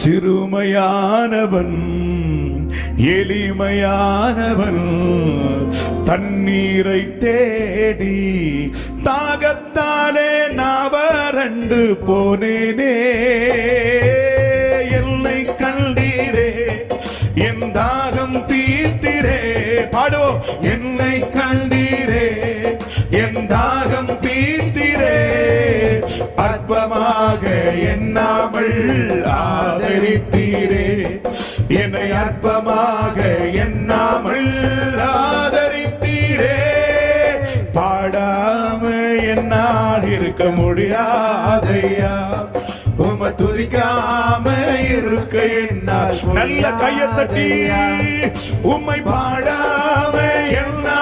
சிறுமையானவன் எளிமையானவன் தண்ணீரை தேடி தாகத்தாலே நாவறண்டு போனேனே. என்னை கண்டீரே என் தாகம் தீர்த்திரே. பாடோ. என்னை கண்டீரே என் தாகம் தீர்த்திரே. அற்பமாக எண்ணாமல் ஆதரித்தீரே. என்னை அற்பமாக எண்ணாமல் ஆதரித்தீரே. பாடாம என்னால் இருக்க முடியாதையா. உம்மை துதிக்காம இருக்க என்னால். நல்ல கையை தட்டி உம்மை பாடாம என்னால்